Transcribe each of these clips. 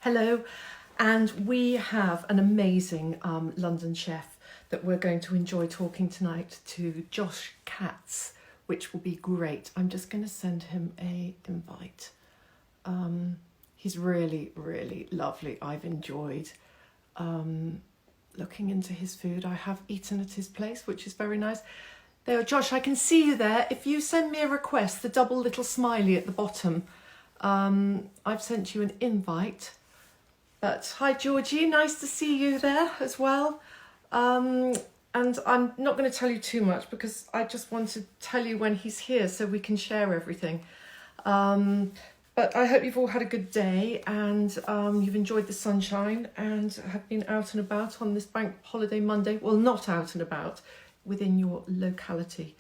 Hello, and we have an amazing London chef that we're going to enjoy talking tonight to, Josh Katz, which will be great. I'm just going to send him a invite. He's really, really lovely. I've enjoyed looking into his food. I have eaten at his place, which is very nice. There, Josh, I can see you there. If you send me a request, the double little smiley at the bottom, I've sent you an invite. But hi, Georgie, nice to see you there as well. And I'm not going to tell you too much because I just want to tell you when he's here so we can share everything. But I hope you've all had a good day and you've enjoyed the sunshine and have been out and about on this bank holiday Monday. Well, not out and about, within your locality.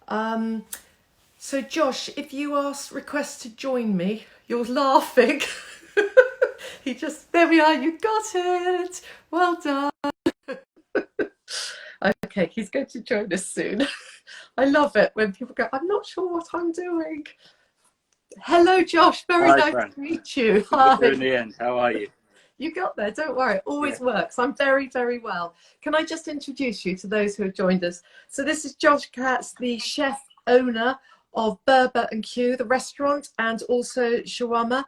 So Josh, if you request to join me, you're laughing. There we are, you got it. Well done. Okay, he's going to join us soon. I love it when people go, I'm not sure what I'm doing. Hello, Josh. Very Hi, nice Fran. to meet you. We got there Hi. in the end. How are you? You got there, don't worry. It always Yeah. works. I'm very, very well. Can I just introduce you to those who have joined us? So this is Josh Katz, the chef owner of Berber and Q, the restaurant, and also shawarma.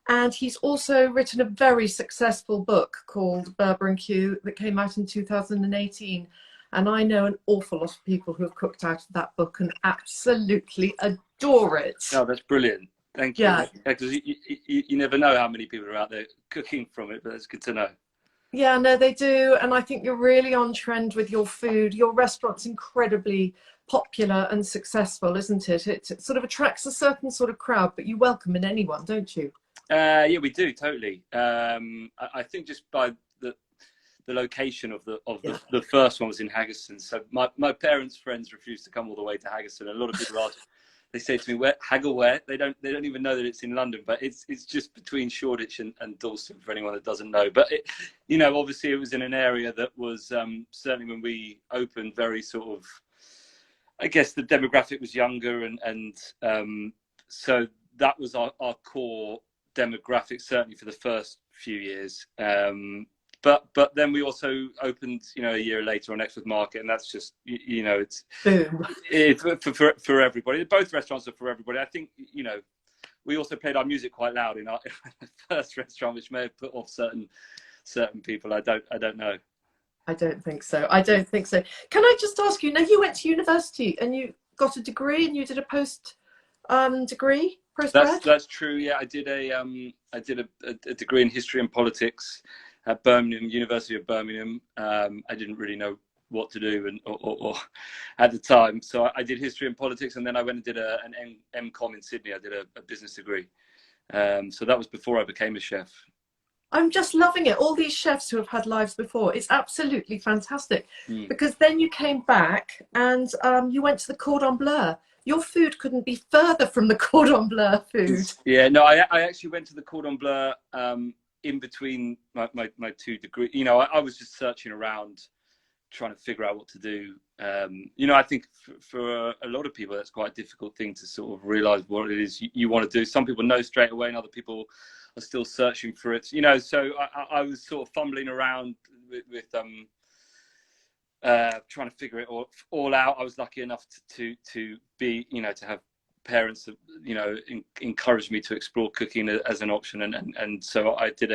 And he's also written a very successful book called Berber and Q that came out in 2018. And I know an awful lot of people who have cooked out of that book and absolutely adore it. Oh, that's brilliant. Thank you. Yeah. Because you never know how many people are out there cooking from it, but it's good to know. Yeah, no, they do. And I think you're really on trend with your food. Your restaurant's incredibly popular and successful, isn't it? It sort of attracts a certain sort of crowd, but you welcome in anyone, don't you? Yeah, we do totally. I think just by the location of the first one was in Haggerston. So my parents' friends refused to come all the way to Haggerston. A lot of people ask. They say to me, "Where Haggle? Where?" They don't even know that it's in London, but it's just between Shoreditch and Dalston for anyone that doesn't know. But obviously it was in an area that was certainly when we opened very sort of, I guess the demographic was younger and so that was our core demographic certainly for the first few years. But then we also opened, a year later on Exford Market, and that's just, it's Boom. for everybody. Both restaurants are for everybody. I think, we also played our music quite loud in our first restaurant, which may have put off certain people. I don't know. I don't think so. I don't think so. Can I just ask you, now you went to university and you got a degree and you did a degree, postgrad? That's true. Yeah, I did a degree in history and politics at Birmingham, University of Birmingham. I didn't really know what to do or at the time, so I did history and politics, and then I went and did an MCom in Sydney. I did a business degree. So that was before I became a chef. I'm just loving it. All these chefs who have had lives before, it's absolutely fantastic. Because then you came back and you went to the Cordon Bleu. Your food couldn't be further from the Cordon Bleu food. Yeah, no, I actually went to the Cordon Bleu in between my two degrees. I was just searching around, trying to figure out what to do. I think for a lot of people, that's quite a difficult thing to sort of realize what it is you want to do. Some people know straight away and other people are still searching for it. So I was sort of fumbling around with trying to figure it all out. I was lucky enough to be, to have parents that, encouraged me to explore cooking as an option. And so I did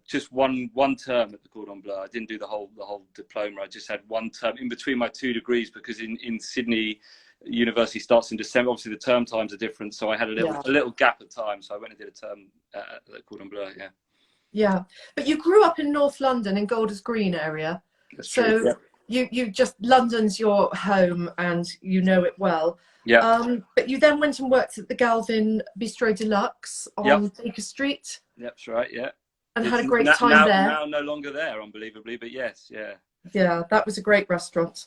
just one term at the Cordon Bleu. I didn't do the whole diploma. I just had one term in between my two degrees, because in Sydney, university starts in December. Obviously the term times are different, so I had a little gap of time, so I went and did a term at the Cordon Bleu. Yeah, but you grew up in North London in Golders Green area. That's true. So you just, London's your home and you know it well. But you then went and worked at the Galvin Bistro Deluxe on Baker Street. That's right. And had a great time there. Now no longer there, unbelievably, but yes. Yeah, that was a great restaurant.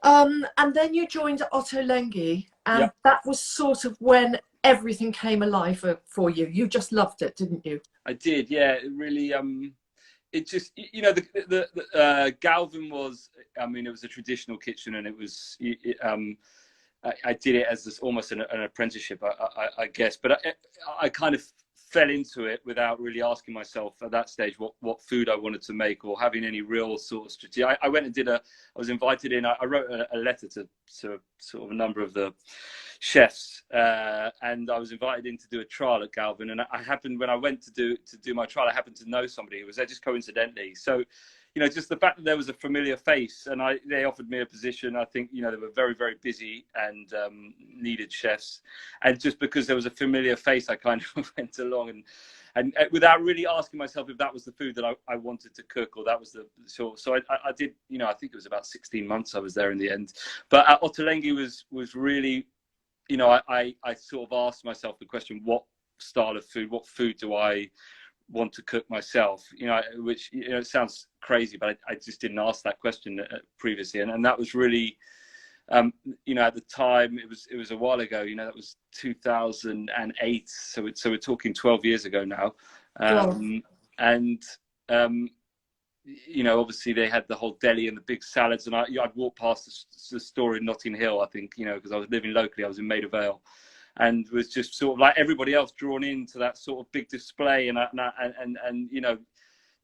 And then you joined Otto Lengi, and that was sort of when everything came alive for you. You just loved it, didn't you? I did, yeah. It really, it just, the Galvin was, it was a traditional kitchen, and it was, I did it as this, almost an apprenticeship, I guess. But I kind of fell into it without really asking myself at that stage what food I wanted to make, or having any real sort of strategy. I went and did I was invited in. I wrote a letter to sort of a number of the chefs, and I was invited in to do a trial at Galvin. And I happened, when I went to do my trial, I happened to know somebody who was there just coincidentally. So, you know, just the fact that there was a familiar face, and they offered me a position. I think, you know, they were very, very busy and needed chefs, and just because there was a familiar face, I kind of went along and without really asking myself if that was the food that I wanted to cook, or that was the sort. So I did, you know, I think it was about 16 months I was there in the end. But Ottolenghi was really, you know, I sort of asked myself the question, what style of food, what food do I want to cook myself, you know, which, you know, it sounds crazy, but I just didn't ask that question previously, and that was really, you know, at the time, it was a while ago, you know, that was 2008, so we're talking 12 years ago now. And you know, obviously they had the whole deli and the big salads, and I'd walk past the store in Notting Hill, I think, you know, because I was living locally, I was in Maida Vale, and was just sort of like everybody else drawn into that sort of big display. And you know,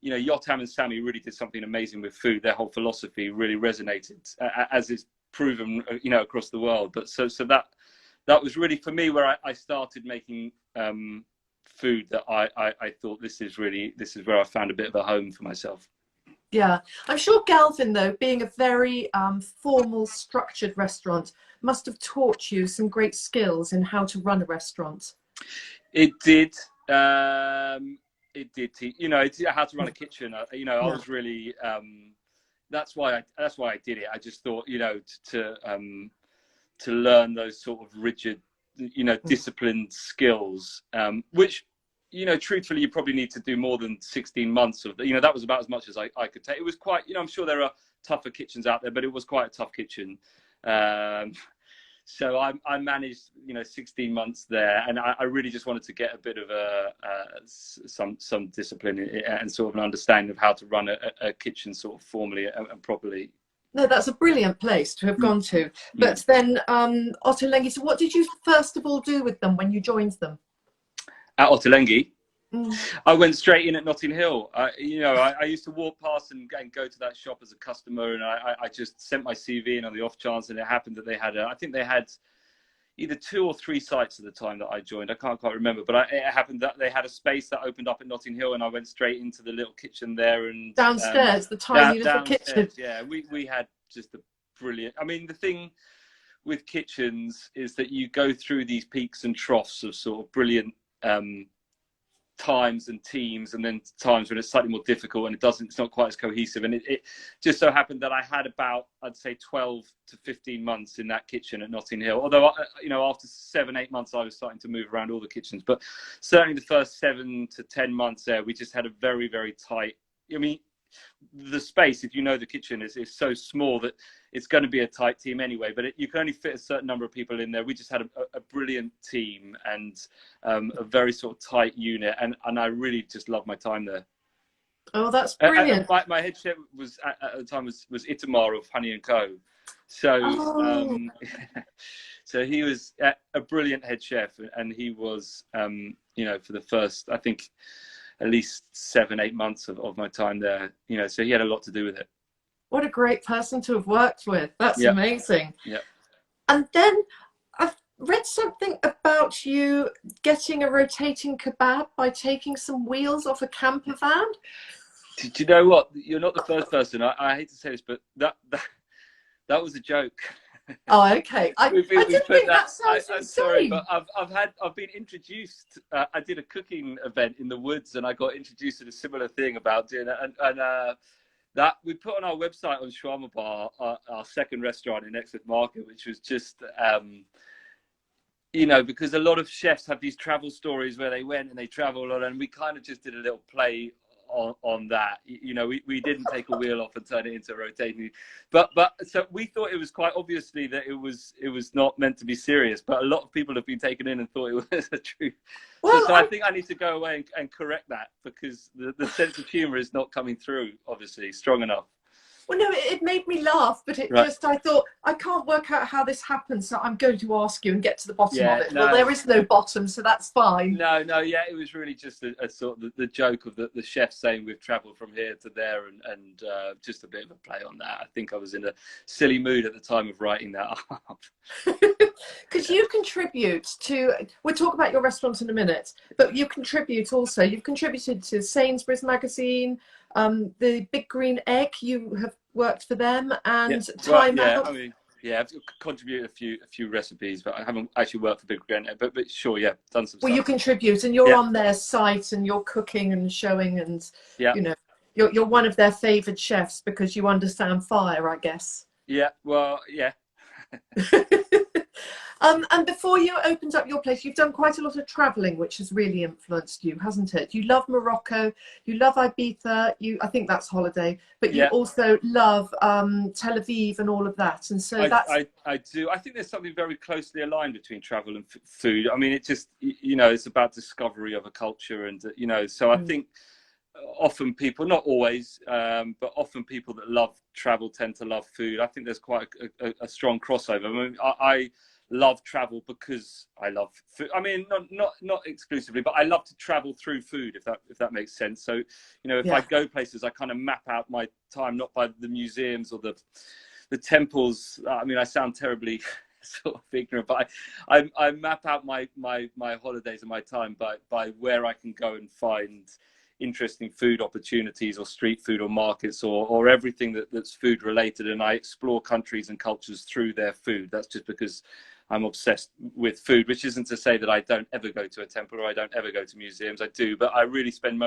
Yotam and Sammy really did something amazing with food. Their whole philosophy really resonated, as is proven, you know, across the world. But so that was really for me where I started making food that I thought, this is where I found a bit of a home for myself. Yeah, I'm sure Galvin, though, being a very formal, structured restaurant, must have taught you some great skills in how to run a restaurant. It did. It did. You know, how to run a kitchen. You know, I was really. That's why I did it. I just thought, you know, to learn those sort of rigid, you know, disciplined skills, which, you know, truthfully, you probably need to do more than 16 months of, you know, that was about as much as I could take. It was quite, you know, I'm sure there are tougher kitchens out there, but it was quite a tough kitchen. So I managed, you know, 16 months there, and I really just wanted to get a bit of some discipline and sort of an understanding of how to run a kitchen sort of formally and properly. No, that's a brilliant place to have gone to. But then, Ottolenghi, so what did you first of all do with them when you joined them? At Ottolenghi, I went straight in at Notting Hill. You know, I used to walk past and go to that shop as a customer, and I just sent my CV in on the off chance, and it happened that they had, I think they had either 2 or 3 sites at the time that I joined. I can't quite remember, but it happened that they had a space that opened up at Notting Hill, and I went straight into the little kitchen there. And downstairs, the tiny little kitchen. Yeah, we had just a brilliant. I mean, the thing with kitchens is that you go through these peaks and troughs of sort of brilliant times and teams, and then times when it's slightly more difficult and it's not quite as cohesive. And it just so happened that I had about, I'd say, 12 to 15 months in that kitchen at Notting Hill, although, you know, after 7-8 months I was starting to move around all the kitchens, but certainly the first 7 to 10 months there, we just had a very, very tight, I mean, the space, if you know the kitchen, is so small that it's going to be a tight team anyway, but you can only fit a certain number of people in there. We just had a brilliant team and a very sort of tight unit, and I really just loved my time there. Oh, that's brilliant. My head chef was at the time was Itamar of Honey & Co. So so he was a brilliant head chef, and he was you know, for the first, I think, at least 7-8 months of my time there, you know, so he had a lot to do with it. What a great person to have worked with. That's amazing. Yeah. And then I've read something about you getting a rotating kebab by taking some wheels off a camper van. Did you know what? You're not the first person. I hate to say this, but that was a joke. Oh, okay. I didn't think that sounds insane. Sorry, but I've been introduced. I did a cooking event in the woods, and I got introduced to a similar thing about doing it. And that we put on our website on Shawarma Bar, our second restaurant in Exmouth Market, which was just, you know, because a lot of chefs have these travel stories where they went and they travel a lot, and we kind of just did a little play on that. You know, we didn't take a wheel off and turn it into a rotating, but so we thought it was quite obviously that it was not meant to be serious, but a lot of people have been taken in and thought it was a truth. Well, so I think I need to go away and correct that, because the sense of humor is not coming through, obviously, strong enough. Well, no, it made me laugh, but it Right. just, I thought, I can't work out how this happens, so I'm going to ask you and get to the bottom of Yeah, it. Well, no, there is no bottom, so that's fine. no, no. Yeah, it was really just a sort of the joke of the chef saying we've travelled from here to there, and just a bit of a play on that. I think I was in a silly mood at the time of writing that up. Because you contribute to, we'll talk about your restaurant in a minute, but you contribute also, you've contributed to Sainsbury's magazine, the Big Green Egg, you have worked for them, Yeah, and well, Time yeah. I Out. mean, yeah, I've contributed a few recipes, but I haven't actually worked for Big Green. But sure, yeah, done some Well, you stuff. contribute, and you're Yeah, on their site, and you're cooking and showing, and yeah, you know, you're one of their favoured chefs because you understand fire, I guess. yeah. Well, yeah. And before you opened up your place, you've done quite a lot of travelling, which has really influenced you, hasn't it? You love Morocco, you love Ibiza, I think that's holiday, but you Yeah, also love Tel Aviv and all of that. And so that's, I do. I think there's something very closely aligned between travel and food. I mean, it just, you know, it's about discovery of a culture, and you know, so I think often people, not always, but often people that love travel tend to love food. I think there's quite a strong crossover. I mean, I love travel because I love food. I mean, not exclusively, but I love to travel through food, if that makes sense. So, you know, if I yeah. go places, I kind of map out my time not by the museums or the temples. I mean, I sound terribly sort of ignorant, but I map out my holidays and my time by where I can go and find interesting food opportunities or street food or markets or everything that's food related, and I explore countries and cultures through their food. That's just because I'm obsessed with food, which isn't to say that I don't ever go to a temple or I don't ever go to museums. I do, but I really spend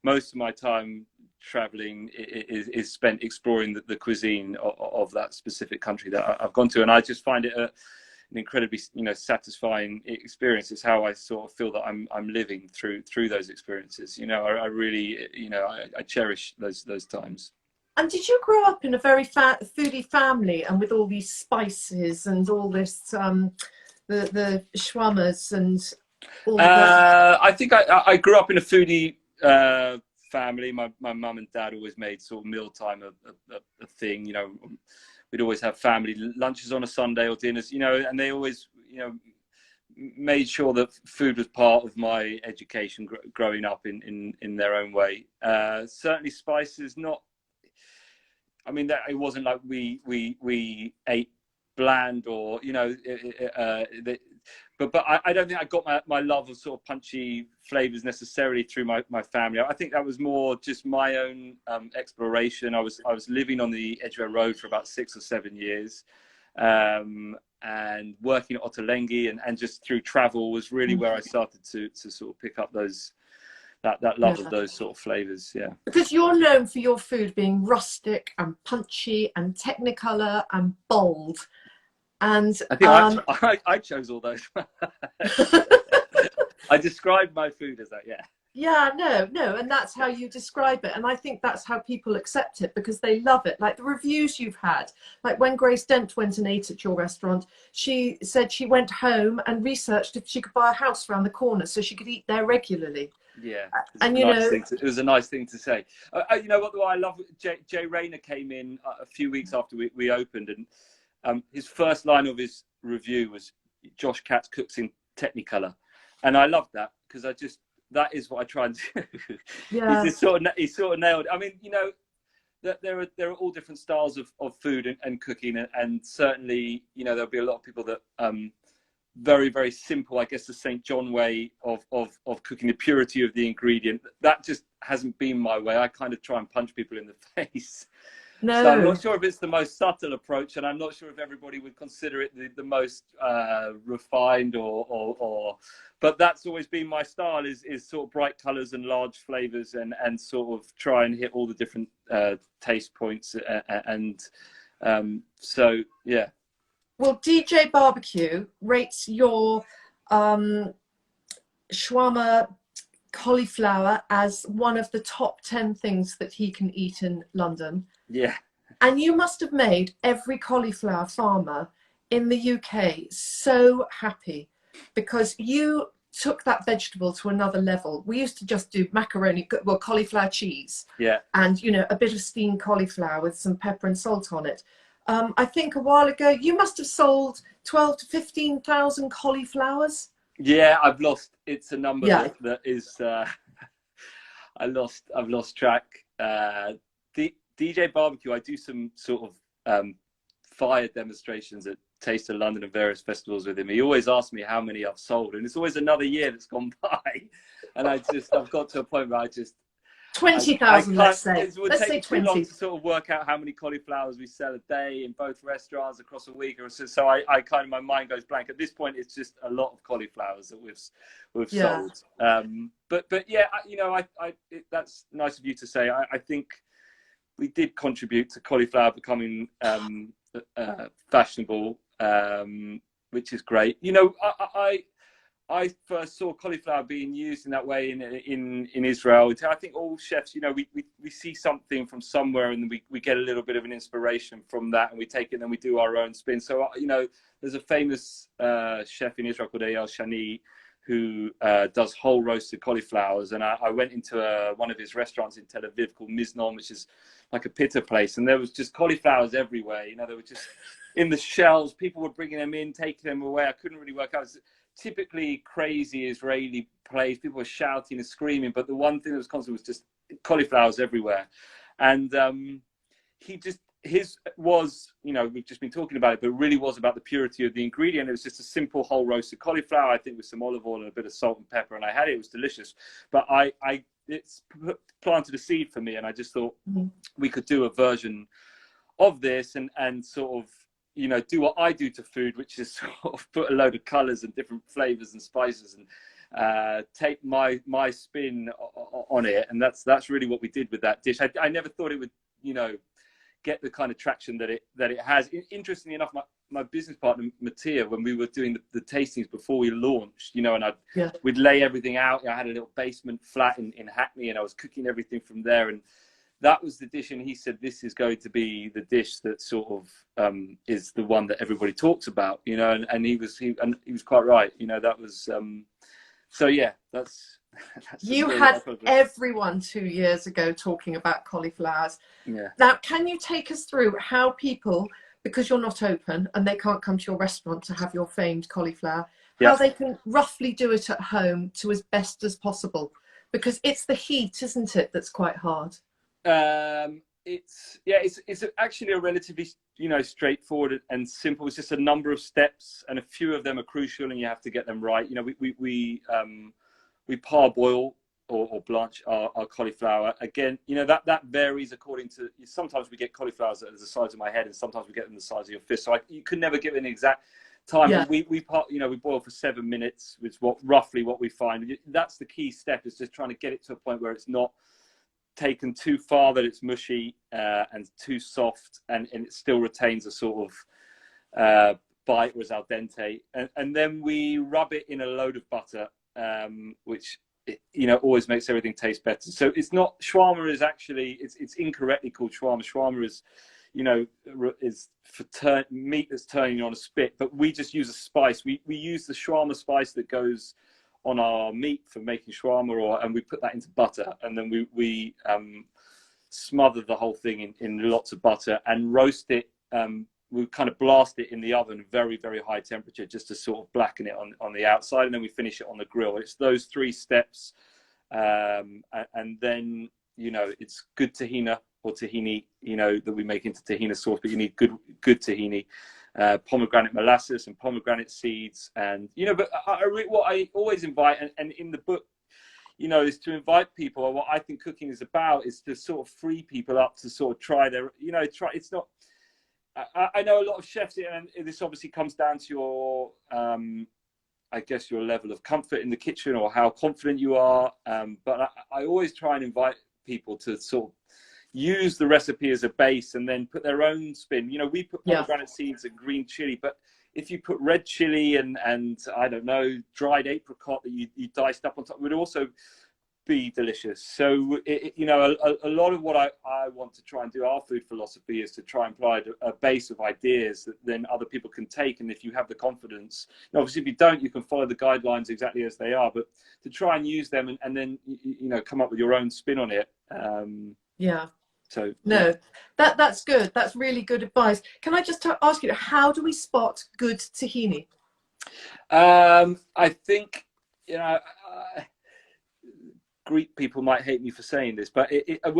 most of my time traveling is spent exploring the cuisine of that specific country that I've gone to, and I just find it an incredibly, you know, satisfying experience. It's how I sort of feel that I'm living through those experiences. You know, I really, you know, I cherish those times. And did you grow up in a very foodie family and with all these spices and all this, the shawarmas and all of that? I think I grew up in a foodie family. My mum and dad always made sort of mealtime a thing. You know, we'd always have family lunches on a Sunday or dinners. You know, and they always, you know, made sure that food was part of my education growing up in their own way. Certainly spices, not. I mean, that it wasn't like we ate bland or, you know, but I don't think I got my love of sort of punchy flavors necessarily through my family. I think that was more just my own exploration. I was living on the Edgware Road for about 6 or 7 years, and working at Ottolenghi, and just through travel was really where I started to sort of pick up that love Yeah. of those sort of flavors. Yeah. Because you're known for your food being rustic and punchy and technicolor and bold. And I think I chose all those. I described my food as that, yeah. yeah, no, and that's how you describe it. And I think that's how people accept it because they love it. Like the reviews you've had, like when Grace Dent went and ate at your restaurant, she said she went home and researched if she could buy a house around the corner so she could eat there regularly. Yeah, And you know, it was a nice thing to say. You know what? I love Jay Rayner came in a few weeks after we opened, and his first line of his review was Josh Katz cooks in Technicolor, and I loved that because that is what I try and do. yeah, he sort of nailed it. I mean, you know, that there are all different styles of food and cooking, and certainly, you know, there'll be a lot of people that very, very simple, I guess, the St. John way of cooking, the purity of the ingredient. That just hasn't been my way. I kind of try and punch people in the face. So I'm no. not sure if it's the most subtle approach, and I'm not sure if everybody would consider it the most refined but that's always been my style is sort of bright colors and large flavors and sort of try and hit all the different taste points. So, yeah. Well, DJ Barbecue rates your shawarma cauliflower as one of the top 10 things that he can eat in London. Yeah. And you must have made every cauliflower farmer in the UK so happy because you took that vegetable to another level. We used to just do macaroni, well, cauliflower cheese, Yeah. and you know, a bit of steamed cauliflower with some pepper and salt on it. I think a while ago you must have sold 12 to 15,000 cauliflowers. Yeah, I've lost. It's a number Yeah. that is. I've lost track. DJ Barbecue. I do some sort of fire demonstrations at Taste of London and various festivals with him. He always asks me how many I've sold, and it's always another year that's gone by. And I've got to a point where 20,000, let's say. It would Let's take say me too long 20. to sort of work out how many cauliflowers we sell a day in both restaurants across a week or so. So I kind of, my mind goes blank. At this point, it's just a lot of cauliflowers that we've sold. But yeah, that's nice of you to say. I think we did contribute to cauliflower becoming fashionable, which is great. You know, I first saw cauliflower being used in that way in Israel. I think all chefs, you know, we see something from somewhere and we get a little bit of an inspiration from that, and we take it and then we do our own spin. So, you know, there's a famous chef in Israel called Eyal Shani who does whole roasted cauliflowers. And I went into one of his restaurants in Tel Aviv called Miznom, which is like a pita place. And there was just cauliflowers everywhere. You know, they were just in the shelves. People were bringing them in, taking them away. I couldn't really work out. It was typically crazy Israeli place. People were shouting and screaming. But the one thing that was constant was just cauliflowers everywhere. And his was, you know, we've just been talking about it, but it really was about the purity of the ingredient. It was just a simple whole roasted cauliflower, I think, with some olive oil and a bit of salt and pepper, and I had it. It was delicious. But it's planted a seed for me, and I just thought we could do a version of this and sort of, you know, do what I do to food, which is sort of put a load of colors and different flavors and spices and take my spin on it. And that's really what we did with that dish. I never thought it would, you know, get the kind of traction that it has. Interestingly enough, my business partner Mattia, when we were doing the tastings before we launched, you know, and we'd lay everything out. I had a little basement flat in Hackney, and I was cooking everything from there. And that was the dish, and he said, this is going to be the dish that sort of is the one that everybody talks about, you know. And he was quite right, you know. That was so yeah, that's you had everyone 2 years ago talking about cauliflowers. Yeah. Now, can you take us through how people, because you're not open and they can't come to your restaurant to have your famed cauliflower, how they can roughly do it at home to as best as possible? Because it's the heat, isn't it, that's quite hard? It's actually a relatively, you know, straightforward and simple. It's just a number of steps, and a few of them are crucial, and you have to get them right. You know, we parboil or blanch our cauliflower. Again, you know, that varies according to, sometimes we get cauliflowers that are the size of my head, and sometimes we get them the size of your fist. So you can never give an exact time. Yeah. We boil for 7 minutes, which is roughly what we find. That's the key step, is just trying to get it to a point where it's not taken too far that it's mushy and too soft, and it still retains a sort of bite, or is al dente. And then we rub it in a load of butter, which, you know, always makes everything taste better. So it's not, shawarma is actually, it's incorrectly called shawarma. Shawarma is, you know, is for meat that's turning on a spit, but we just use a spice. We use the shawarma spice that goes on our meat for making shawarma, and we put that into butter, and then we smother the whole thing in lots of butter and roast it. We kind of blast it in the oven, very, very high temperature, just to sort of blacken it on the outside, and then we finish it on the grill. It's those 3 steps, and then, you know, it's good tahina or tahini, you know, that we make into tahina sauce, but you need good tahini, pomegranate molasses and pomegranate seeds, and, you know. But what I always invite, and in the book, you know, is to invite people. Or what I think cooking is about is to sort of free people up to sort of try their, you know, it's not. I know a lot of chefs, and this obviously comes down to your, I guess, your level of comfort in the kitchen, or how confident you are. But I always try and invite people to sort of use the recipe as a base and then put their own spin. You know, we put pomegranate seeds and green chili, but if you put red chili and I don't know, dried apricot that you diced up on top, would also be delicious. So you know, a lot of what I want to try and do, our food philosophy, is to try and provide a base of ideas that then other people can take. And if you have the confidence, and obviously if you don't, you can follow the guidelines exactly as they are, but to try and use them and then you know, come up with your own spin on it. Yeah. So no, that's good. That's really good advice. Can I just ask you, how do we spot good tahini? I think, you know, Greek people might hate me for saying this, but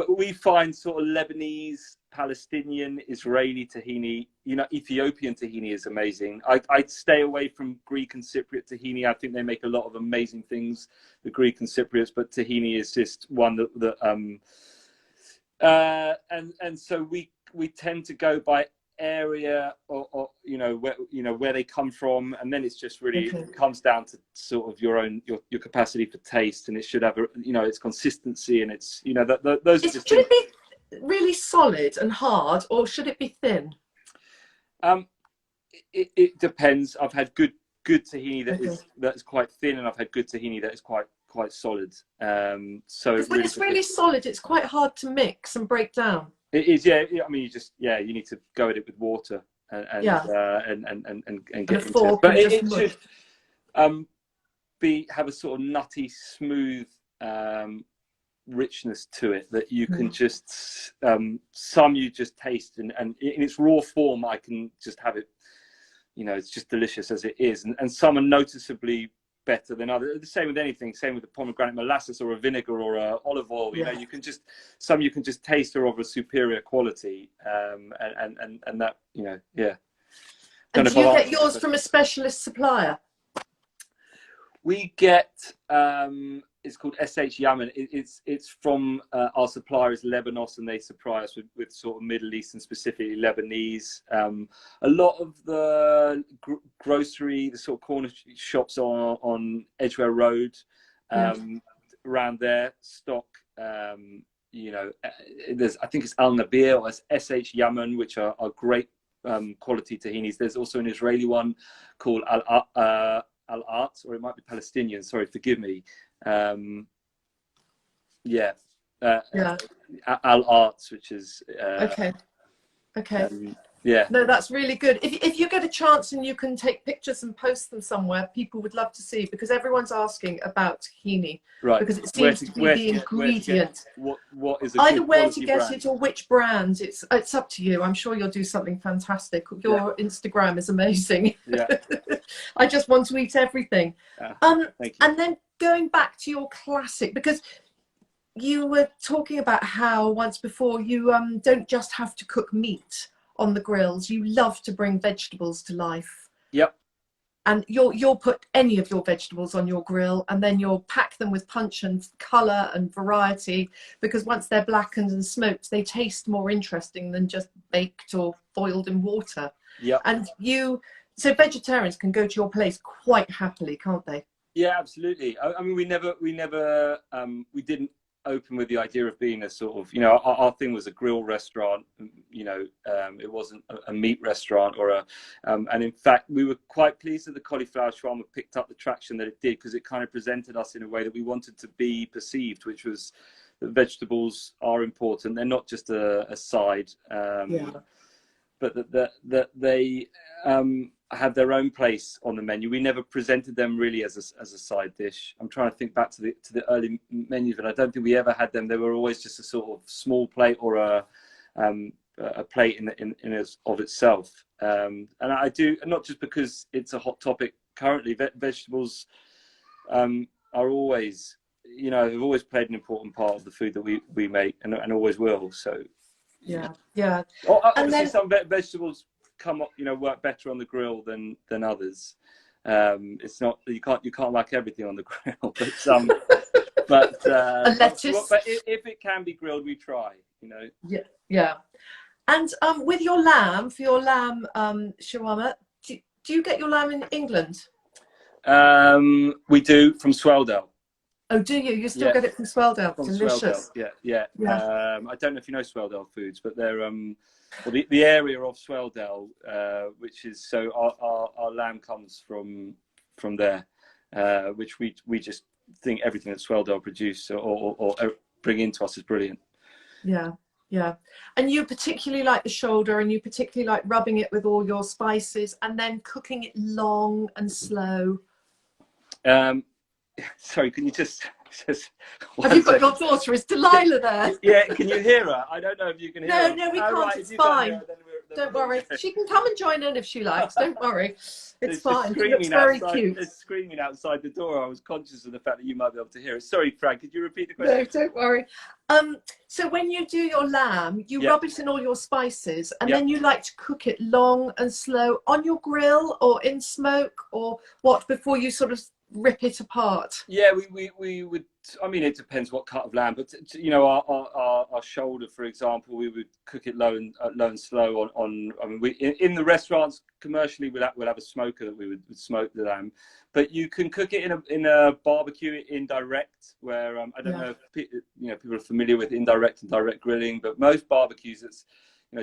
we find sort of Lebanese, Palestinian, Israeli tahini. You know, Ethiopian tahini is amazing. I'd stay away from Greek and Cypriot tahini. I think they make a lot of amazing things, the Greek and Cypriots, but tahini is just one that and so we tend to go by area or you know where they come from, and then it's just really it comes down to sort of your capacity for taste, and it should have its consistency, and it's those are just should it be really solid and hard, or should it be thin? It depends. I've had good tahini that is quite thin, and I've had good tahini that is quite solid. So when it's really solid, it's quite hard to mix and break down. It is, yeah. I mean, you need to go at it with water and get into it. But it should have a sort of nutty, smooth richness to it that you can just some you just taste, and in its raw form, I can just have it. You know, it's just delicious as it is, and some are noticeably better than others. The same with anything. Same with the pomegranate molasses or a vinegar or a olive oil. You know, you can just taste are of a superior quality, and that yeah. And do you get yours from a specialist supplier? We get it's called SH Yaman. It's from our supplier is Lebanos, and they supply us with sort of Middle Eastern, specifically Lebanese. A lot of the grocery, the sort of corner shops on Edgware Road, around there stock. There's, I think it's Al Nabir or SH Yaman, which are great quality tahinis. There's also an Israeli one called Al Art, or it might be Palestinian. Sorry, forgive me. Al Arts, which is okay. Yeah. No, that's really good. If you get a chance and you can take pictures and post them somewhere, people would love to see, because everyone's asking about tahini. Right. Because it seems to be the ingredient. What is a either where to get brand? it or which brand. It's up to you. I'm sure you'll do something fantastic. Your Instagram is amazing. Yeah. I just want to eat everything. Thank you. And then going back to your classic, because you were talking about how once before you don't just have to cook meat on the grills, you love to bring vegetables to life. Yep. And you'll put any of your vegetables on your grill, and then you'll pack them with punch and colour and variety, because once they're blackened and smoked, they taste more interesting than just baked or boiled in water. Yep. And so vegetarians can go to your place quite happily, can't they? Yeah, absolutely. I mean, we didn't open with the idea of being a sort of, our thing was a grill restaurant. It wasn't a meat restaurant or and in fact we were quite pleased that the cauliflower shawarma picked up the traction that it did, because it kind of presented us in a way that we wanted to be perceived, which was that vegetables are important. They're not just a side, but that they have their own place on the menu. We never presented them really as a side dish. I'm trying to think back to the early menus, but I don't think we ever had them. They were always just a sort of small plate or a plate in of itself. And I do, not just because it's a hot topic currently. Vegetables are always, have always played an important part of the food that we make, and always will. So yeah. Obviously, some vegetables come up, work better on the grill than others. It's not, you can't like everything on the grill, but some but if it can be grilled, we try. Yeah. And with your lamb, for your lamb shawarma, do you get your lamb in England? We do, from Swaledale. Oh, do you? You still get it from Swaledale? From Delicious. Swaledale. Yeah. I don't know if you know Swaledale Foods, but they're the area of Swaledale, which is, so our lamb comes from there, which we just think everything that Swelldale produce or bring into us is brilliant. Yeah, yeah. And you particularly like the shoulder, and you particularly like rubbing it with all your spices and then cooking it long and slow. Sorry, can you just have you got your daughter? Is Delilah there? Yeah, can you hear her? I don't know if you can hear her. No, we can't. Right, it's fine. Don't worry. She can come and join in if she likes. Don't worry. It's fine. She looks very cute. It's screaming outside the door. I was conscious of the fact that you might be able to hear it. Sorry, Frank, could you repeat the question? No, don't worry. So when you do your lamb, you rub it in all your spices, and then you like to cook it long and slow on your grill or in smoke, or what, before you sort of rip it apart? Yeah, we would. I mean, it depends what cut of lamb, but you know, our shoulder, for example, we would cook it low and slow on. I mean, in the restaurants commercially, we'll have a smoker that we would smoke the lamb, but you can cook it in a barbecue indirect, where I don't know if people are familiar with indirect and direct grilling, but most barbecues, it's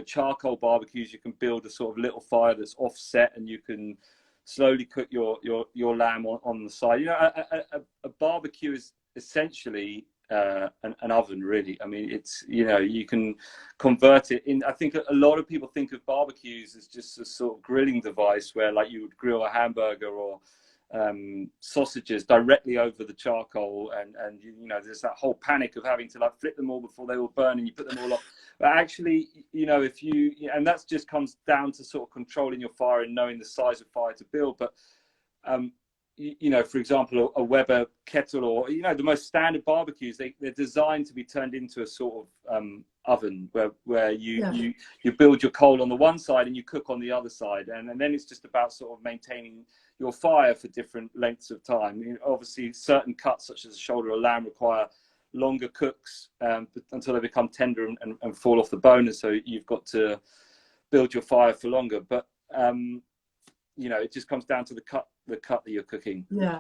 charcoal barbecues, you can build a sort of little fire that's offset, and you can slowly cook your lamb on the side. A barbecue is essentially an oven, really. I mean, it's you can convert it in. I think a lot of people think of barbecues as just a sort of grilling device, where like you would grill a hamburger or sausages directly over the charcoal, and there's that whole panic of having to like flip them all before they all burn, and you put them all off. But actually, if you, and that just comes down to sort of controlling your fire and knowing the size of fire to build. But for example, a Weber kettle, or the most standard barbecues, they're designed to be turned into a sort of oven where you build your coal on the one side and you cook on the other side, and then it's just about sort of maintaining your fire for different lengths of time. Obviously, certain cuts such as a shoulder or lamb require longer cooks until they become tender and fall off the bone, and so you've got to build your fire for longer. But it just comes down to the cut that you're cooking. Yeah.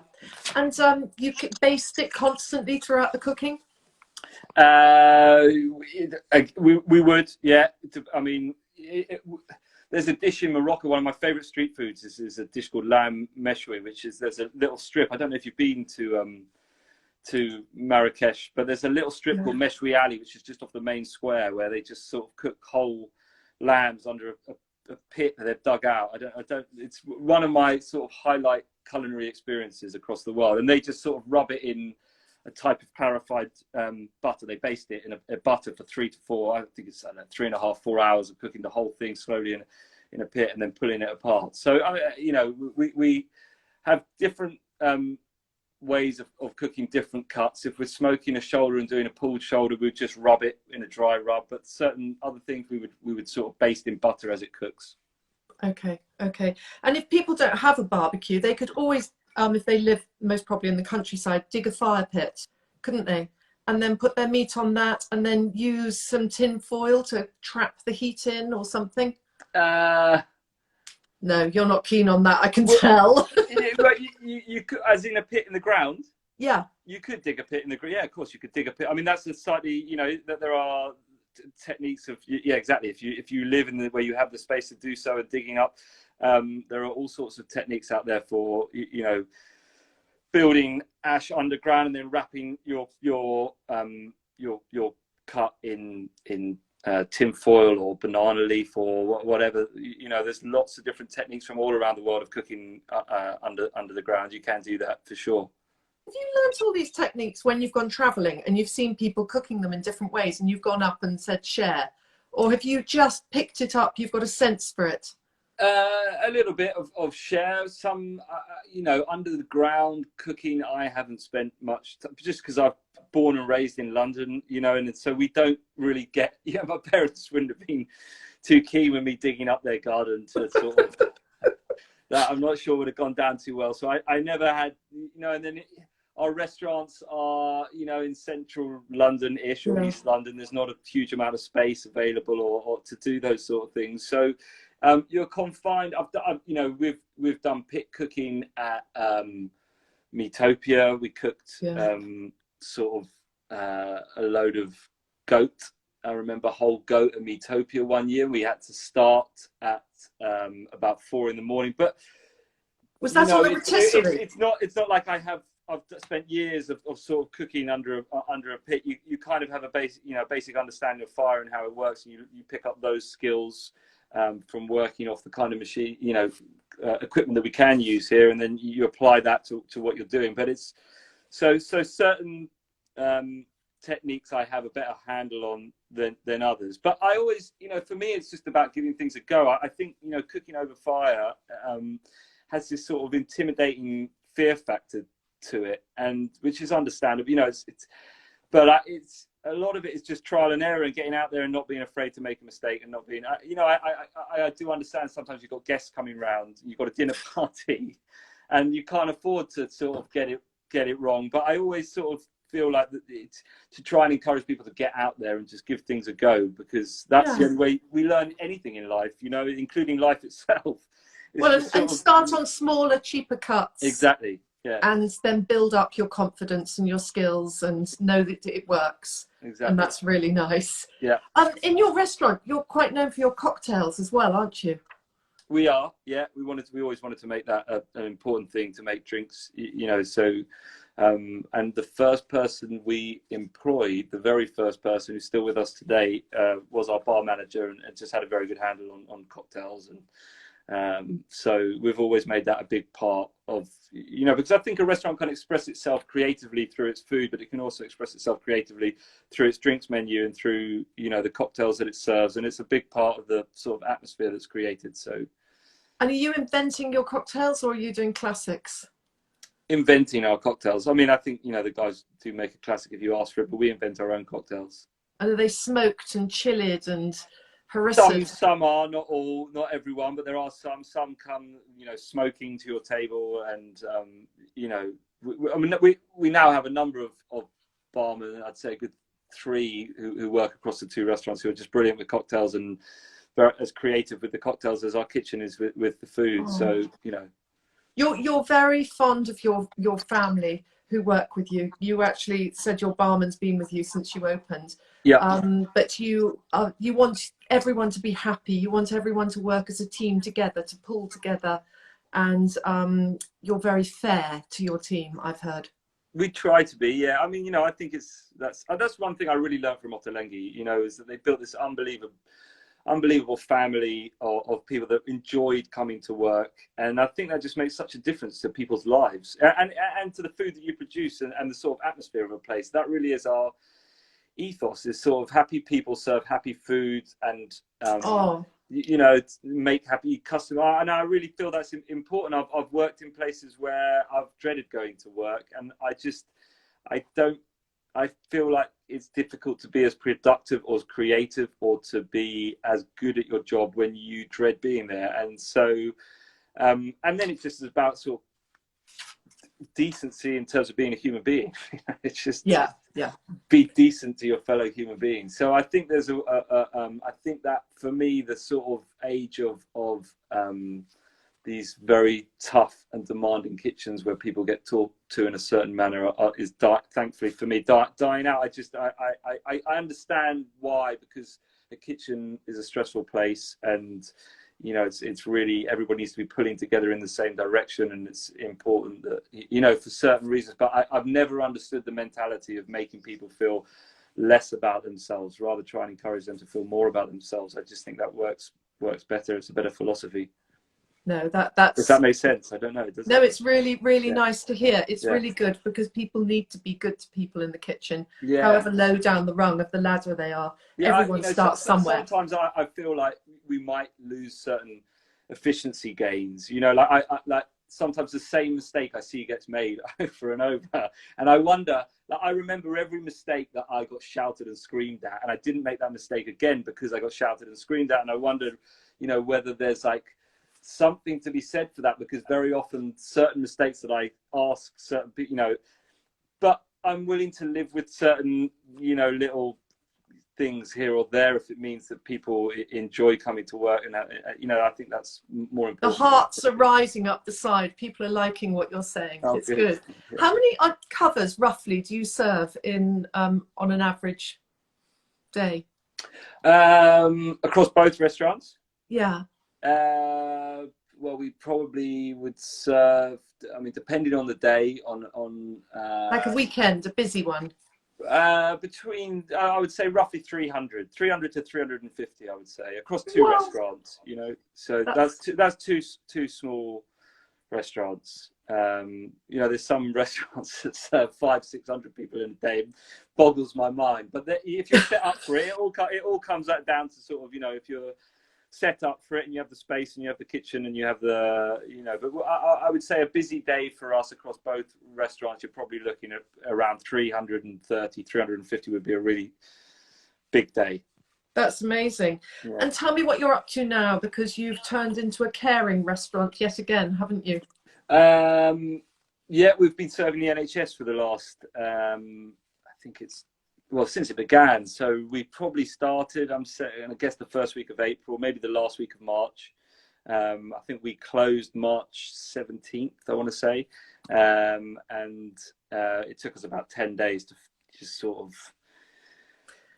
And you baste it constantly throughout the cooking? We would, yeah. I mean, there's a dish in Morocco. One of my favorite street foods is a dish called lamb meshwi, there's a little strip. I don't know if you've been to Marrakesh, but there's a little strip called Meshwi Alley, which is just off the main square, where they just sort of cook whole lambs under a pit that they've dug out. I don't. It's one of my sort of highlight culinary experiences across the world, and they just sort of rub it in a type of clarified butter. They baste it in a butter for 3 to 4. I think it's 3.5, 4 hours of cooking the whole thing slowly in a pit and then pulling it apart. So we have different ways of cooking different cuts. If we're smoking a shoulder and doing a pulled shoulder, we'd just rub it in a dry rub. But certain other things we would sort of baste in butter as it cooks. Okay. And if people don't have a barbecue, they could always, if they live most probably in the countryside, dig a fire pit, couldn't they? And then put their meat on that, and then use some tin foil to trap the heat in or something. No, you're not keen on that, I can tell. But you could, as in a pit in the ground. Yeah. You could dig a pit in the ground. Yeah, of course you could dig a pit. I mean, that's a slightly, that there are techniques of, exactly. If you live in where you have the space to do so and digging up, there are all sorts of techniques out there for, building ash underground and then wrapping your cut in tin foil or banana leaf or whatever. There's lots of different techniques from all around the world of cooking under the ground. You can do that for sure. Have you learnt all these techniques when you've gone travelling and you've seen people cooking them in different ways and you've gone up and said share? Or have you just picked it up, you've got a sense for it? A little bit of share. Some, under the ground cooking, I haven't spent much time, just because I've born and raised in London, and so we don't really get, my parents wouldn't have been too keen with me digging up their garden to sort of, that I'm not sure would have gone down too well. So I never had, and then our restaurants are, in central London-ish or East London. There's not a huge amount of space available or to do those sort of things. So you're confined. We've done pit cooking at Meatopia. We cooked sort of a load of goat. I remember whole goat at Meatopia one year. We had to start at about 4 in the morning. But was that on the rotisserie? It's not like I have I've spent years of sort of cooking under a pit. You kind of have a basic understanding of fire and how it works, and you pick up those skills from working off the kind of machine, equipment that we can use here, and then you apply that to what you're doing. But it's so certain techniques I have a better handle on than others. But I always, for me, it's just about giving things a go. I think, cooking over fire has this sort of intimidating fear factor to it, and which is understandable. But it's a lot of it is just trial and error and getting out there and not being afraid to make a mistake and not being, I do understand sometimes you've got guests coming round, you've got a dinner party, and you can't afford to sort of get it wrong. But I always sort of feel like it's to try and encourage people to get out there and just give things a go, because that's the only way we learn anything in life, including life itself. And start on smaller, cheaper cuts. Exactly. Yeah. And then build up your confidence and your skills and know that it works. Exactly. And that's really nice. Yeah. In your restaurant, you're quite known for your cocktails as well, aren't you? We are, yeah. We always wanted to make that an important thing, to make drinks, so. And the first person we employed, the very first person who's still with us today, was our bar manager, and just had a very good handle on cocktails. And so we've always made that a big part of, because I think a restaurant can express itself creatively through its food, but it can also express itself creatively through its drinks menu and through, the cocktails that it serves. And it's a big part of the sort of atmosphere that's created. So. And are you inventing your cocktails, or are you doing classics? Inventing our cocktails. I mean, I think, the guys do make a classic if you ask for it, but we invent our own cocktails. And are they smoked and chilled and harissa? Some are, not all, not everyone, but there are some. Some come, smoking to your table, and we now have a number of barmen. I'd say a good 3 who work across the 2 restaurants, who are just brilliant with cocktails and as creative with the cocktails as our kitchen is with the food. Oh. So You're very fond of your family who work with you. You actually said your barman's been with you since you opened. Yeah. But you want everyone to be happy. You want everyone to work as a team together, to pull together, and you're very fair to your team, I've heard. We try to be, yeah. I mean, I think that's one thing I really learned from Ottolenghi, is that they built this unbelievable family of people that enjoyed coming to work, and I think that just makes such a difference to people's lives and to the food that you produce and the sort of atmosphere of a place. That really is our ethos, is sort of happy people serve happy food, and make happy customers. And I really feel that's important. I've worked in places where I've dreaded going to work, and I feel like it's difficult to be as productive or as creative or to be as good at your job when you dread being there. And so, and then it's just about sort of decency in terms of being a human being. It's just be decent to your fellow human beings. So I think there's I think that for me, the sort of age of these very tough and demanding kitchens where people get talked to in a certain manner is thankfully for me dying out. I understand why, because a kitchen is a stressful place, and it's really, everybody needs to be pulling together in the same direction, and it's important that for certain reasons. But I've never understood the mentality of making people feel less about themselves, rather try and encourage them to feel more about themselves. I just think that works better. It's a better philosophy. No, that's. If that makes sense, I don't know. No, it's really, really nice to hear. It's really good, because people need to be good to people in the kitchen, however low down the rung of the ladder they are. Everyone starts somewhere. Sometimes I feel like we might lose certain efficiency gains. Like sometimes the same mistake I see gets made over and over, and I wonder. Like, I remember every mistake that I got shouted and screamed at, and I didn't make that mistake again because I got shouted and screamed at. And I wondered, whether there's like something to be said for that, because very often certain mistakes that I ask certain people, but I'm willing to live with certain, little things here or there if it means that people enjoy coming to work, and I think that's more important. The hearts are rising up the side. People are liking what you're saying. Oh, it's good. Yeah. How many covers roughly do you serve in on an average day? Across both restaurants? Yeah. well, we probably would serve, I mean, depending on the day, on Like a weekend, a busy one. between, I would say roughly 300 to 350, I would say, across two Wow. restaurants, you know. So that's two small restaurants. You know, there's some restaurants that serve 500-600 people in a day. It boggles my mind. But if you're set up for it, it all comes down to sort of, you know, if you're set up for it and you have the space and you have the kitchen and you have the, you know, but I would say a busy day for us across both restaurants, you're probably looking at around 350 would be a really big day. That's amazing. Yeah. And tell me what you're up to now, because you've turned into a caring restaurant yet again, haven't you? Yeah, we've been serving the NHS for the last, I think it's, well, since it began. So we probably started, I guess, the first week of April, maybe the last week of March. I think we closed March 17th, I want to say. And it took us about 10 days to just sort of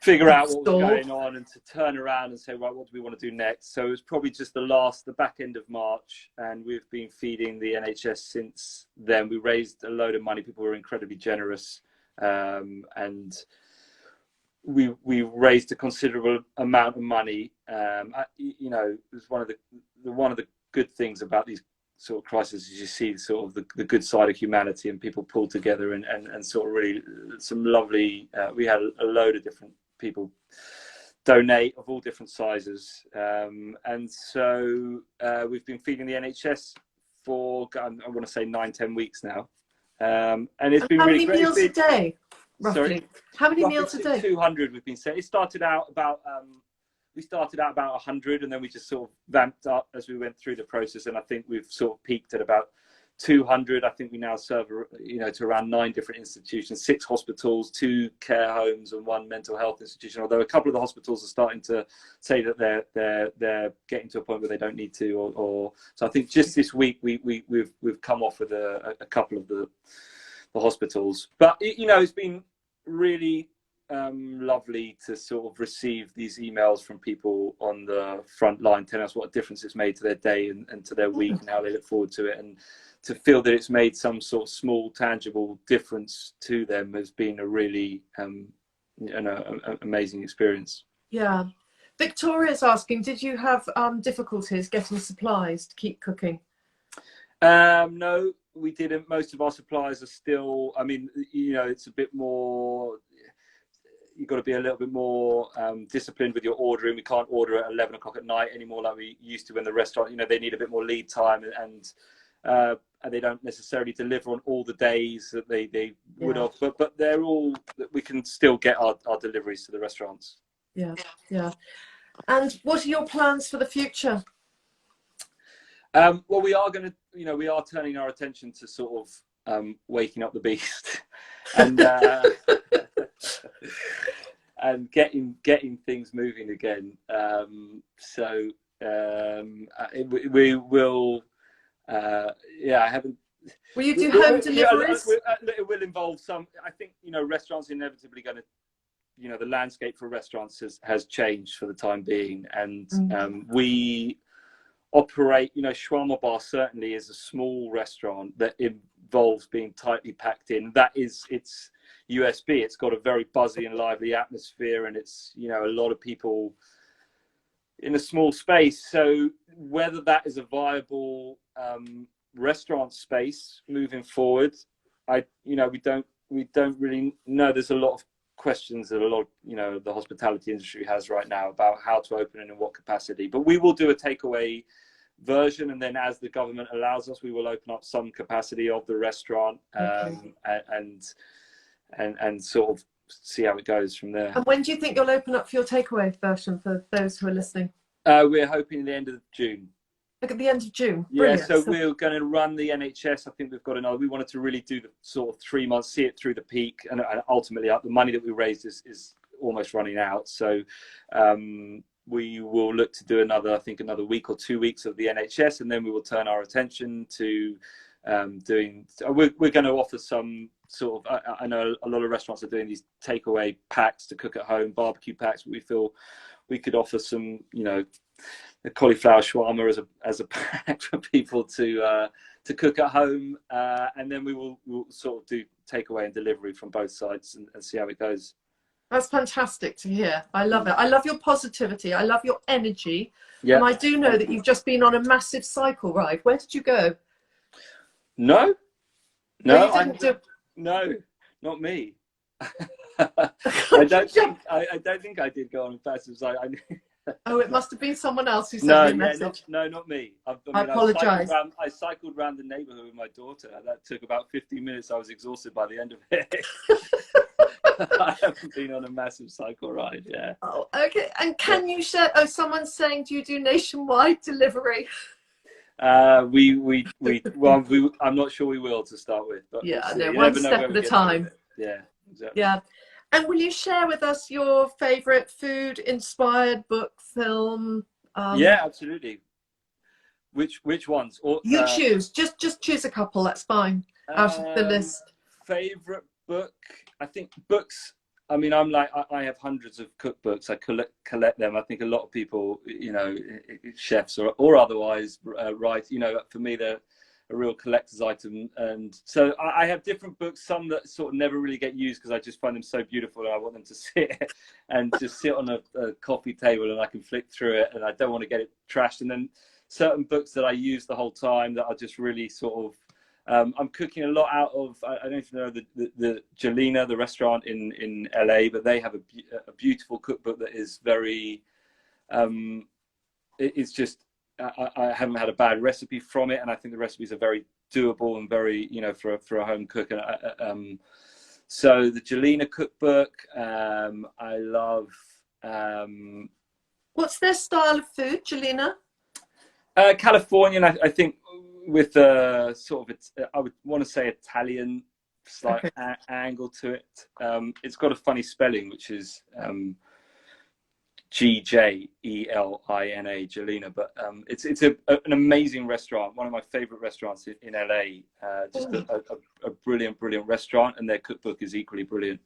figure out what was going on and to turn around and say, right, what do we want to do next? So it was probably just the back end of March, and we've been feeding the NHS since then. We raised a load of money. People were incredibly generous, and we raised a considerable amount of money. You know, it was one of the good things about these sort of crises is you see sort of the good side of humanity, and people pull together and sort of really some lovely. We had a load of different people donate of all different sizes, and so we've been feeding the NHS for I want to say 9-10 weeks now, and it's been really great. How many meals a day? Roughly. Sorry? How many meals a day? 200 we've been saying. It started out about 100, and then we just sort of vamped up as we went through the process, and I think we've sort of peaked at about 200. I think we now serve, you know, to around 9 different institutions, 6 hospitals, 2 care homes, and 1 mental health institution. Although a couple of the hospitals are starting to say that they're getting to a point where they don't need to, or so. I think just this week we've come off with a couple of the hospitals. But you know, it's been really lovely to sort of receive these emails from people on the front line telling us what a difference it's made to their day and to their week, and how they look forward to it, and to feel that it's made some sort of small tangible difference to them has been a really amazing experience. Yeah. Victoria's asking, did you have difficulties getting supplies to keep cooking? No, we didn't. Most of our suppliers are still, I mean, you know, it's a bit more, you've got to be a little bit more disciplined with your ordering. We can't order at 11 o'clock at night anymore like we used to in the restaurant. You know, they need a bit more lead time, and they don't necessarily deliver on all the days that they would have. But they're all, we can still get our deliveries to the restaurants. Yeah, yeah. And what are your plans for the future? Well, we are going to, you know, we are turning our attention to sort of waking up the beast, and and getting things moving again. So we will. Yeah, I haven't. Will you do home deliveries? It will involve some. I think, you know, restaurants inevitably going to. You know, the landscape for restaurants has changed for the time being, and we operate, you know, Shawarma Bar certainly is a small restaurant that involves being tightly packed in. That is its USP. It's got a very buzzy and lively atmosphere, and it's, you know, a lot of people in a small space. So whether that is a viable restaurant space moving forward, we don't really know. There's a lot of questions that a lot of, you know, the hospitality industry has right now about how to open and in what capacity. But we will do a takeaway version, and then as the government allows us, we will open up some capacity of the restaurant, and sort of see how it goes from there. And when do you think you'll open up for your takeaway version for those who are listening? We're hoping the end of June. Look at the end of June. Brilliant. Yeah, so we're going to run the NHS. I think we've got another. We wanted to really do the sort of 3 months, see it through the peak, and ultimately the money that we raised is almost running out. So we will look to do another week or 2 weeks of the NHS, and then we will turn our attention to doing. We're going to offer some sort of. I know a lot of restaurants are doing these takeaway packs to cook at home, barbecue packs. But we feel we could offer some, you know, the cauliflower shawarma as a pack for people to cook at home, and then we'll sort of do takeaway and delivery from both sides and see how it goes. That's fantastic to hear. I love it. I love your positivity. I love your energy. Yeah. And I do know that you've just been on a massive cycle ride. Where did you go? No, No, no, not me. I don't think I did go on a massive cycle. Oh, it must have been someone else who sent No, me a message. not me. I apologise. I cycled around the neighbourhood with my daughter. That took about 15 minutes. I was exhausted by the end of it. I haven't been on a massive cycle ride. Yeah. Oh, okay. And can you share? Oh, someone's saying, do you do nationwide delivery? I'm not sure we will to start with, but yeah, we'll no, one step at a time. Yeah, exactly. Yeah. And will you share with us your favourite food-inspired book, film? Yeah, absolutely. Which ones? Or, you choose. Just choose a couple. That's fine. Out of the list. Favorite book? I think books. I mean, I have hundreds of cookbooks. I collect them. I think a lot of people, chefs or otherwise, write. For me, they're a real collector's item. And so I have different books, some that sort of never really get used because I just find them so beautiful and I want them to sit and just sit on a coffee table and I can flick through it and I don't want to get it trashed. And then certain books that I use the whole time that are just really sort of, I'm cooking a lot out of, I don't know if you know the Jelena, the restaurant in LA, but they have a beautiful cookbook that is very, it's just, I haven't had a bad recipe from it, and I think the recipes are very doable and very, for a home cook. And so the Jelena cookbook, I love. What's their style of food, Jelena? Californian, I think, with sort of I would want to say Italian slight angle to it. It's got a funny spelling, which is Gjelina, Jelena, but it's an amazing restaurant, one of my favorite restaurants in LA. Just a brilliant restaurant, and their cookbook is equally brilliant.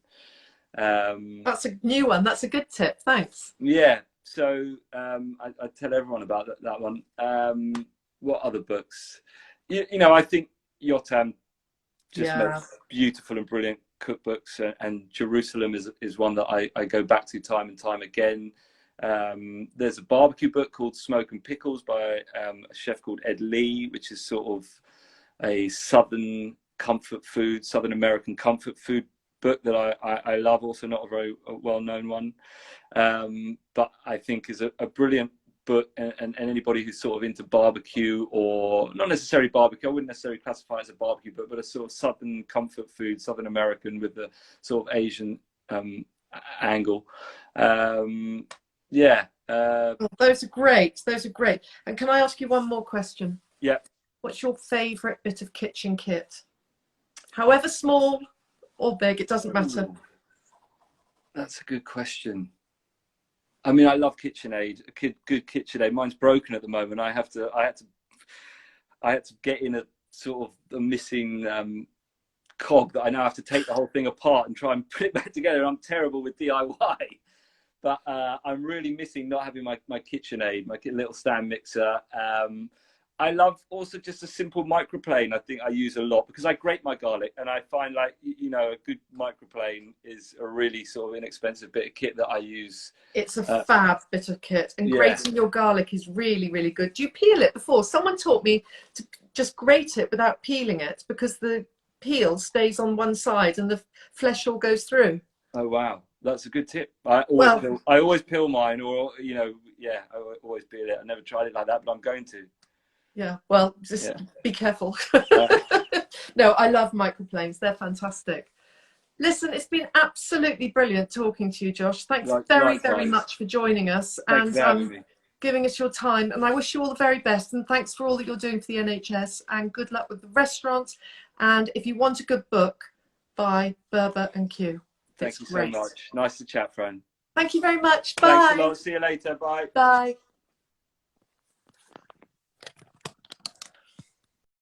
That's a new one. That's a good tip. Thanks. Yeah, so I tell everyone about that one. What other books? I think Yotam just makes beautiful and brilliant cookbooks, and Jerusalem is one that I go back to time and time again. There's a barbecue book called Smoke and Pickles by a chef called Ed Lee, which is sort of a Southern American comfort food book that I love. Also not a very well-known one, but I think is a brilliant book, and anybody who's sort of into barbecue, or not necessarily barbecue, I wouldn't necessarily classify it as a barbecue book, but a sort of Southern comfort food, Southern American with the sort of Asian angle. Those are great. And can I ask you one more question? Yeah. What's your favourite bit of kitchen kit? However small or big, it doesn't matter. That's a good question. I mean, I love KitchenAid. Good KitchenAid. Mine's broken at the moment. I had to get in a sort of a missing cog that I now have to take the whole thing apart and try and put it back together. I'm terrible with DIY, but I'm really missing not having my KitchenAid, my little stand mixer. I love also just a simple microplane. I think I use a lot because I grate my garlic, and I find a good microplane is a really sort of inexpensive bit of kit that I use. It's a fab bit of kit, and grating your garlic is really, really good. Do you peel it before? Someone taught me to just grate it without peeling it because the peel stays on one side and the flesh all goes through. Oh wow, that's a good tip. I always peel mine, or I always peel it. I never tried it like that, but I'm going to. Yeah, well, just be careful. No, I love microplanes. They're fantastic. Listen, it's been absolutely brilliant talking to you, Josh. Thanks very much for joining us and giving us your time. And I wish you all the very best. And thanks for all that you're doing for the NHS. And good luck with the restaurant. And if you want a good book, buy Berber and Q. Thank you so much. Nice to chat, friend. Thank you very much. Bye. Thanks a lot. See you later. Bye. Bye.